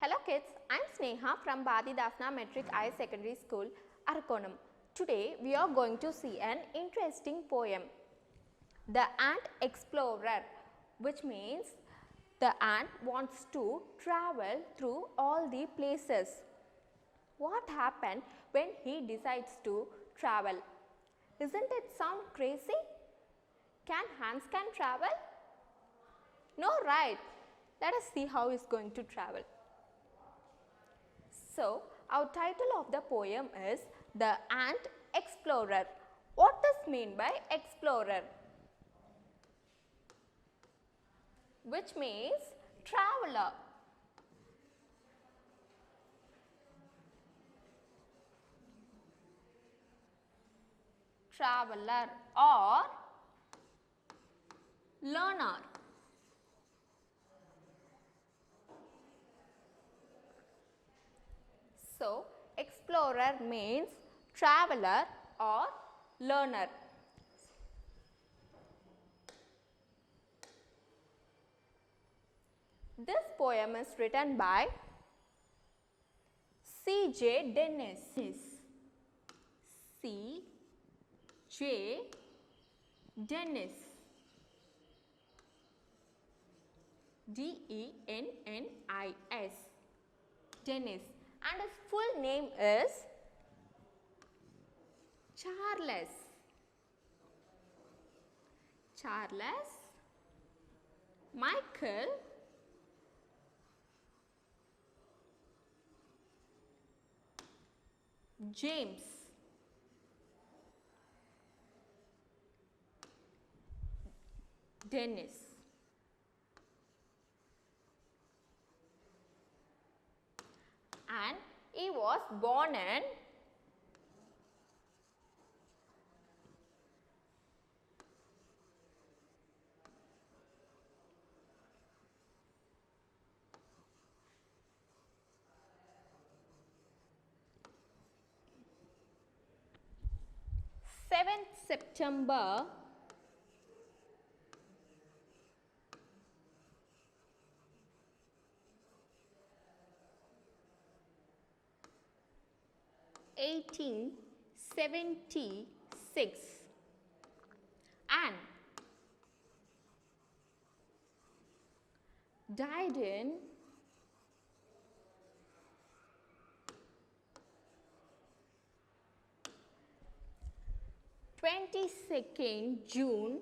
Hello kids, I am Sneha from Bharathidhasanar Matric Higher Secondary School, Arakkonam. Today we are going to see an interesting poem, The Ant Explorer, which means the ant wants to travel through all the places. What happened when he decides to travel? Isn't it sound crazy? Can ants travel? No, right? Let us see how he is going to travel. So, our title of the poem is The Ant Explorer. What does mean by explorer? Which means traveler. Traveler or learner. So, explorer means traveler or learner. This poem is written by C.J. Dennis. C.J. Dennis. D-E-N-N-I-S. Dennis. And his full name is Charles Michael James Dennis. And he was born in September 1876 and died in 22nd June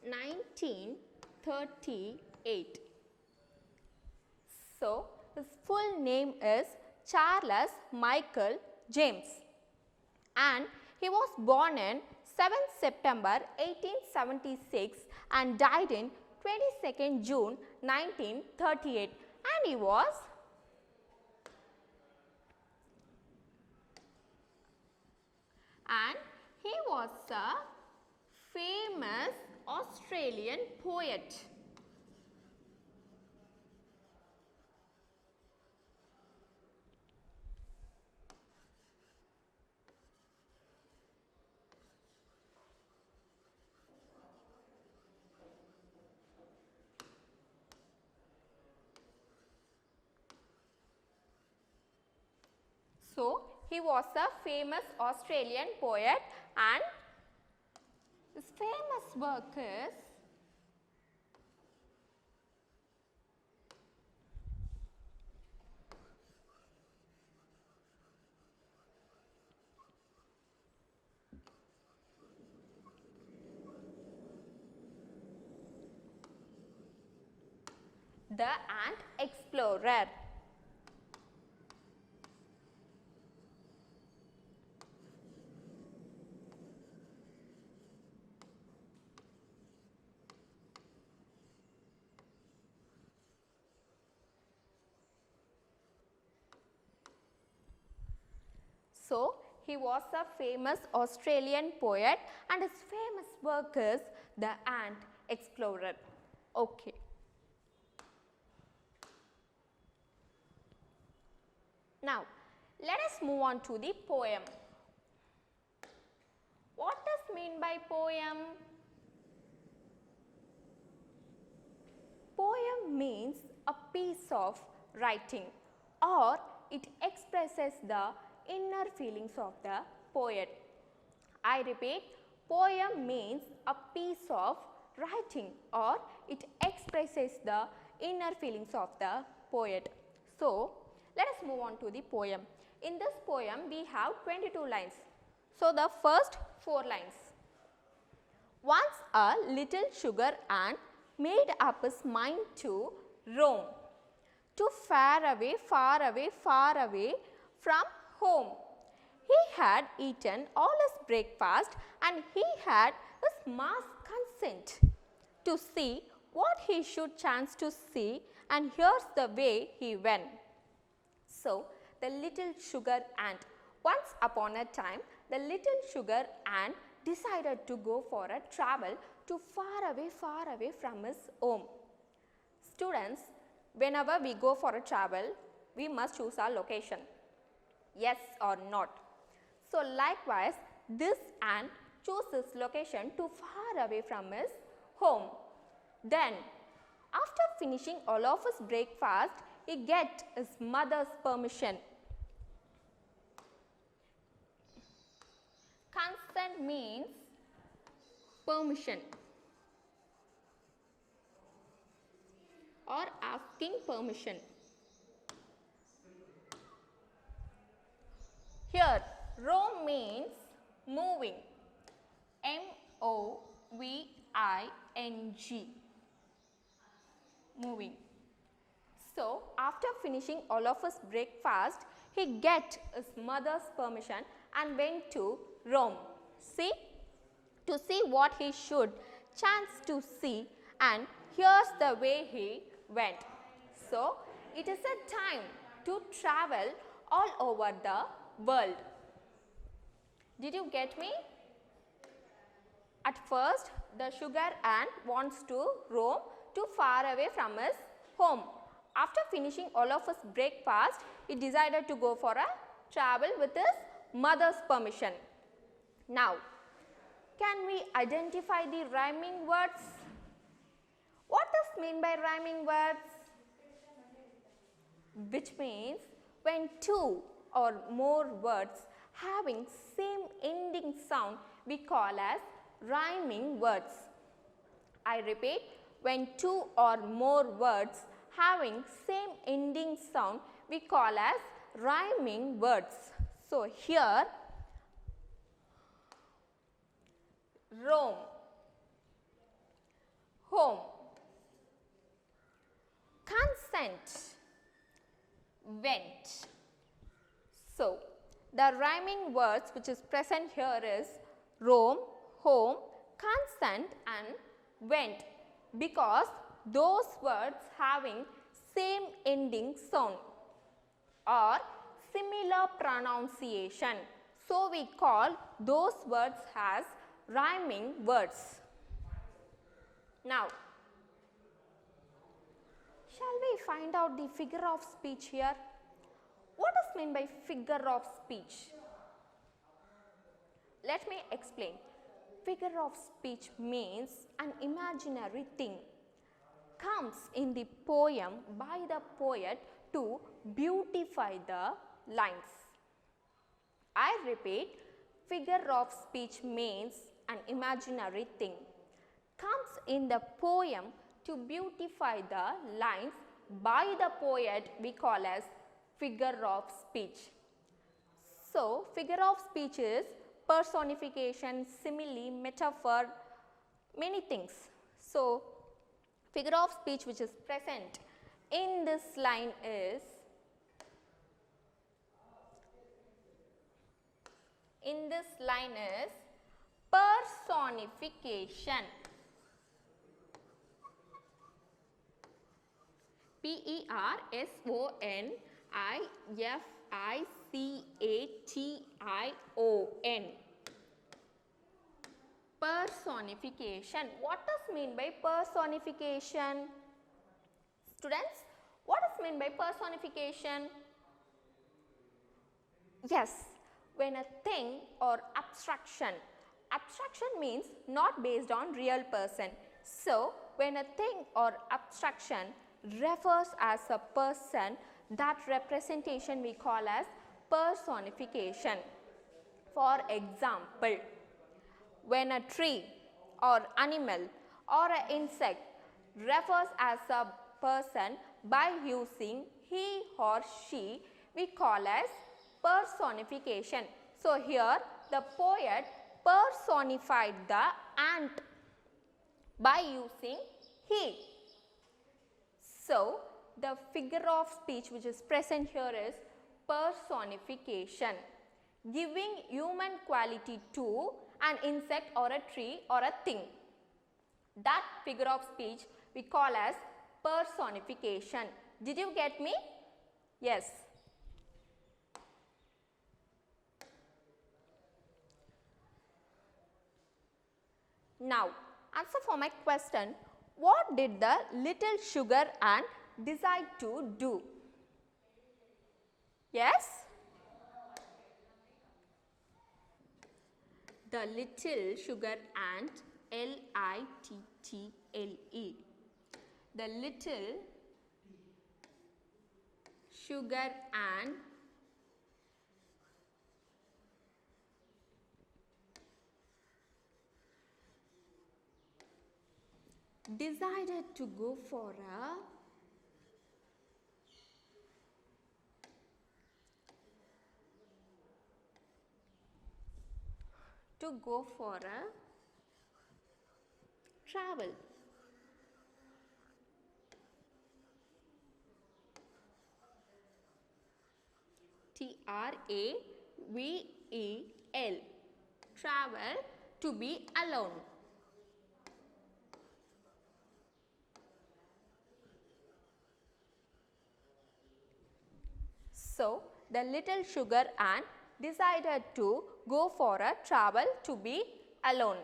1938. So, his full name is Charles Michael James and he was born in 7th September 1876 and died in 22nd June 1938 and he was a famous Australian poet. So, he was a famous Australian poet and his famous work is The Ant Explorer. So, he was a famous Australian poet and his famous work is The Ant Explorer. Okay. Now, let us move on to the poem. What does mean by poem? piece of writing, or it expresses the inner feelings of the poet. I repeat, poem means a piece of writing, or it expresses the inner feelings of the poet. So, let us move on to the poem. In this poem, we have 22 lines. So, the first 4 lines. Once a little sugar ant made up his mind to roam, to far away, far away, far away from home. He had eaten all his breakfast and he had his ma's consent to see what he should chance to see, and here's the way he went. So, the little sugar ant. Once upon a time, the little sugar ant decided to go for a travel to far away from his home. Students, whenever we go for a travel, we must choose our location. Yes or not? So, likewise, this ant chooses location to far away from his home. Then, after finishing all of his breakfast, he gets his mother's permission. Consent means permission or asking permission. Here, roam means moving. M-O-V-I-N-G. Moving. So, after finishing all of his breakfast, he get his mother's permission and went to roam. See? To see what he should chance to see, and here's the way he went. So, it is a time to travel all over the world. Did you get me? At first, the sugar ant wants to roam too far away from his home. After finishing all of his breakfast, he decided to go for a travel with his mother's permission. Now, can we identify the rhyming words? What does mean by rhyming words? Which means when two or more words having same ending sound, we call as rhyming words. I repeat, when two or more words having same ending sound, we call as rhyming words. So, here roam, home, consent, went. So, the rhyming words which is present here is roam, home, consent and went, because those words having same ending sound or similar pronunciation. So, we call those words as rhyming words. Now, shall we find out the figure of speech here? What is meant by figure of speech? Let me explain. Figure of speech means an imaginary thing comes in the poem by the poet to beautify the lines. I repeat, figure of speech means an imaginary thing comes in the poem to beautify the lines by the poet, we call as figure of speech. So, figure of speech is personification, simile, metaphor, many things. So, figure of speech which is present in this line is personification. Personification. Personification. What does mean by personification? Students, what does mean by personification? Yes, when a thing or abstraction means not based on real person. So, when a thing or abstraction refers as a person. That representation we call as personification. For example, when a tree or animal or an insect refers as a person by using he or she, we call as personification. So, here the poet personified the ant by using he. So, the figure of speech which is present here is personification, giving human quality to an insect or a tree or a thing. That figure of speech we call as personification. Did you get me? Yes. Now, answer for my question. What did the little sugar ant decide to do? Yes? The little sugar ant, L-I-T-T-L-E. The little sugar ant decided to go for a travel. T-R-A-V-E-L. Travel, to be alone. So, the little sugar ant decided to go for a travel to be alone.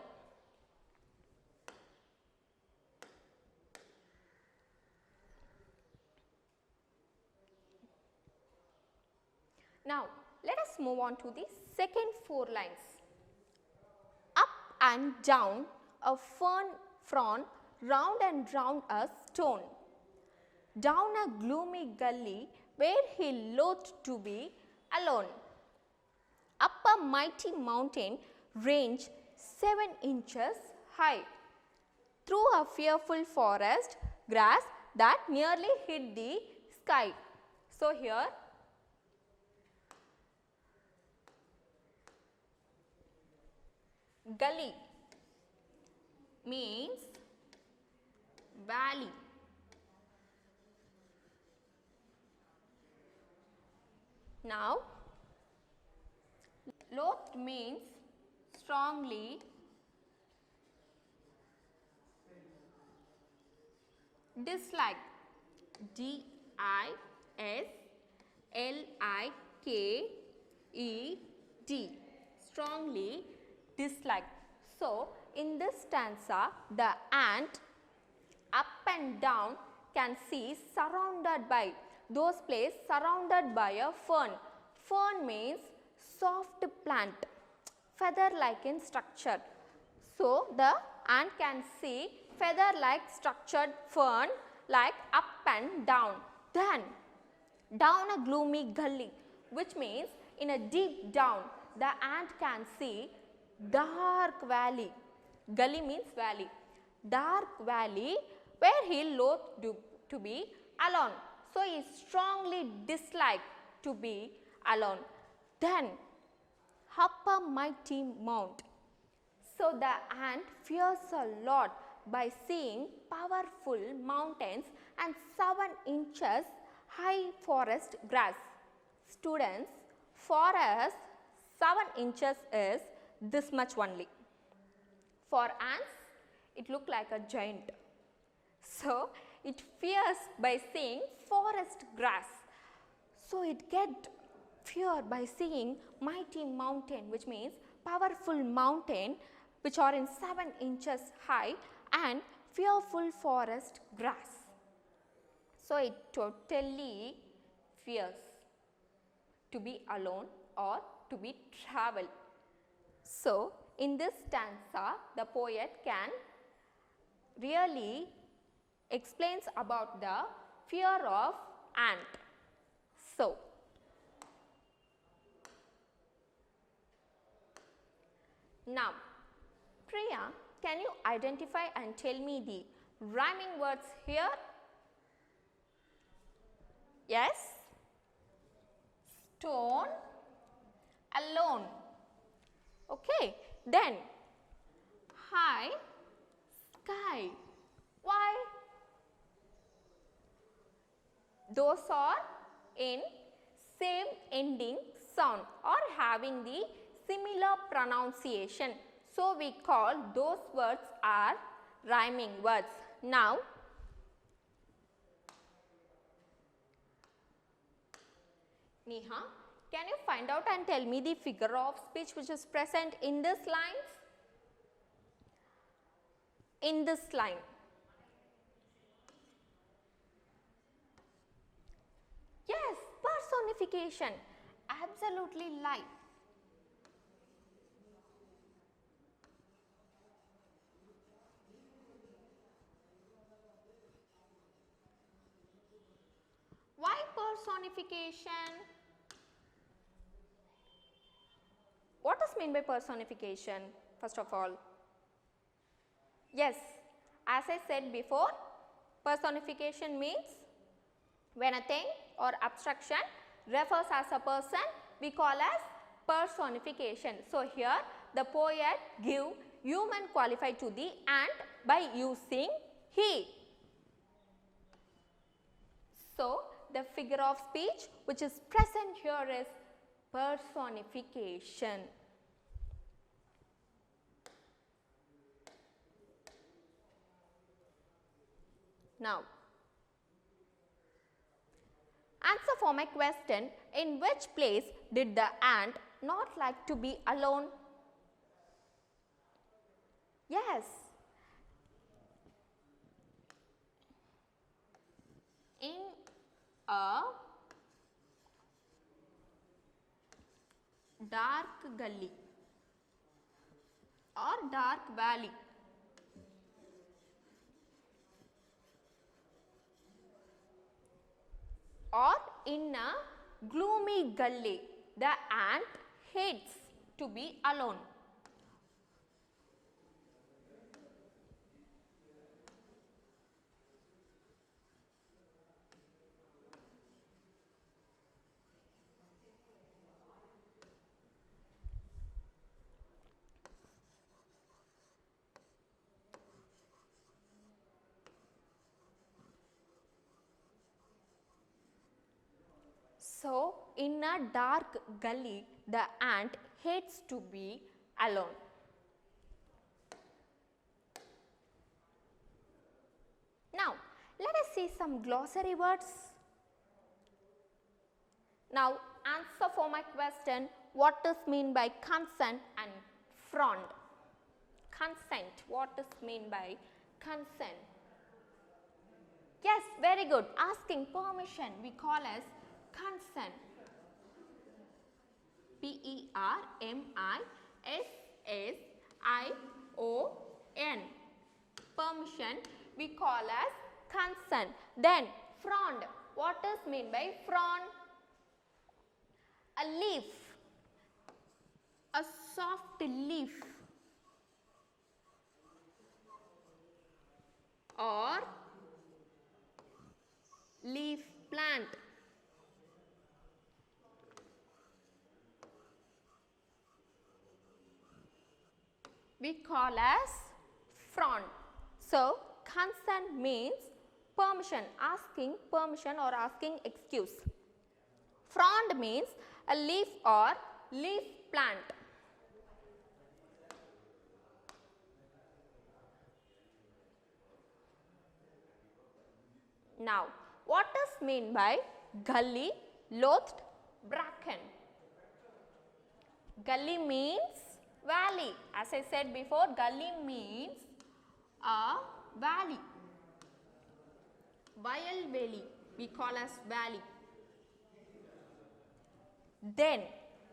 Now, let us move on to the second 4 lines. Up and down a fern frond, round and round a stone. Down a gloomy gully where he loathed to be alone. Up a mighty mountain range 7 inches high. Through a fearful forest grass that nearly hid the sky. So, here gully means valley. Now, loathed means strongly, dislike, D-I-S-L-I-K-E-D, strongly dislike. So, in this stanza, the ant up and down can see surrounded by, those places surrounded by a fern. Fern means soft plant, feather-like in structure. So, the ant can see feather-like structured fern like up and down. Then, down a gloomy gully, which means in a deep down, the ant can see dark valley. Gully means valley. Dark valley where he loathed to be alone. So, he strongly disliked to be alone. Then, up a mighty mount. So, the ant fears a lot by seeing powerful mountains and 7 inches high forest grass. Students, for us 7 inches is this much only. For ants, it looked like a giant. So, it fears by seeing forest grass. So, it get fear by seeing mighty mountain, which means powerful mountain which are in 7 inches high and fearful forest grass. So, it totally fears to be alone or to be travel. So, in this stanza, the poet can really explains about the fear of ant. So, now Priya, can you identify and tell me the rhyming words here? Yes? Stone, alone. Okay, then high, sky. Why? Those are in same ending sound or having the similar pronunciation. So, we call those words are rhyming words. Now, Neha, can you find out and tell me the figure of speech which is present in this lines? In this line. Yes, personification. Absolutely right. Why personification? What is meant by personification, first of all? Yes, as I said before, personification means when a thing or abstraction refers as a person, we call as personification. So, here the poet give human qualified to the ant by using he. So, the figure of speech which is present here is personification. Now, answer for my question, in which place did the ant not like to be alone? Yes, in a dark gully or dark valley. Or in a gloomy gully, the ant hates to be alone. So, in a dark gully, the ant hates to be alone. Now, let us see some glossary words. Now, answer for my question, what is mean by consent and front? Consent, what is mean by consent? Yes, very good. Asking permission, we call as consent. P-E-R-M-I-S-S-I-O-N. Permission, we call as consent. Then, frond. What is mean by frond? A leaf. A soft leaf. Or leaf plant. We call as frond. So, consent means permission, asking permission or asking excuse. Frond means a leaf or leaf plant. Now, what is mean by gully, loathed, bracken? Gully means valley. As I said before, gully means a valley. Vile valley, we call as valley. Then,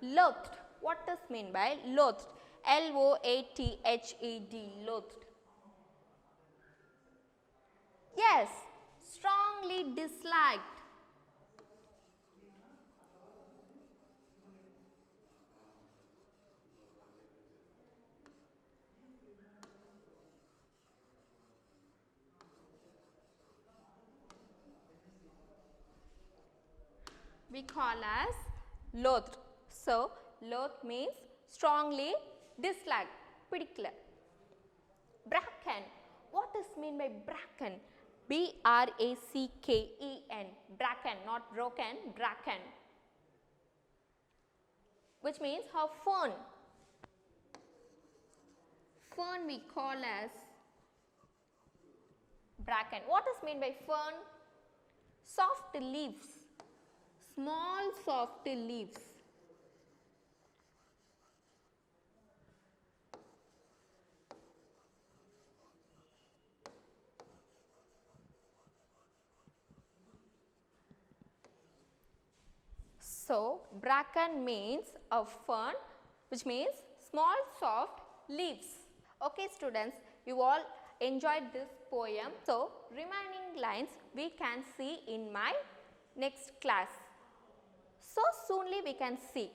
loathed. What does mean by loathed? L-O-A-T-H-E-D, loathed. Yes, strongly strongly disliked. We call as loathed. So, loathed means strongly disliked, பிடிக்கல. Bracken. What is mean by bracken? B-R-A-C-K-E-N. Bracken, not broken, bracken. Which means how fern. Fern we call as bracken. What is mean by fern? Soft leaves. Small soft leaves. So, bracken means a fern, which means small soft leaves. Okay students, you all enjoyed this poem. So, remaining lines we can see in my next class. So, soonly we can see.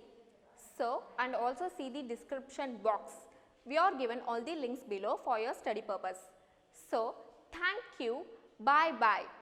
So, and also see the description box. We are given all the links below for your study purpose. So, thank you. Bye bye.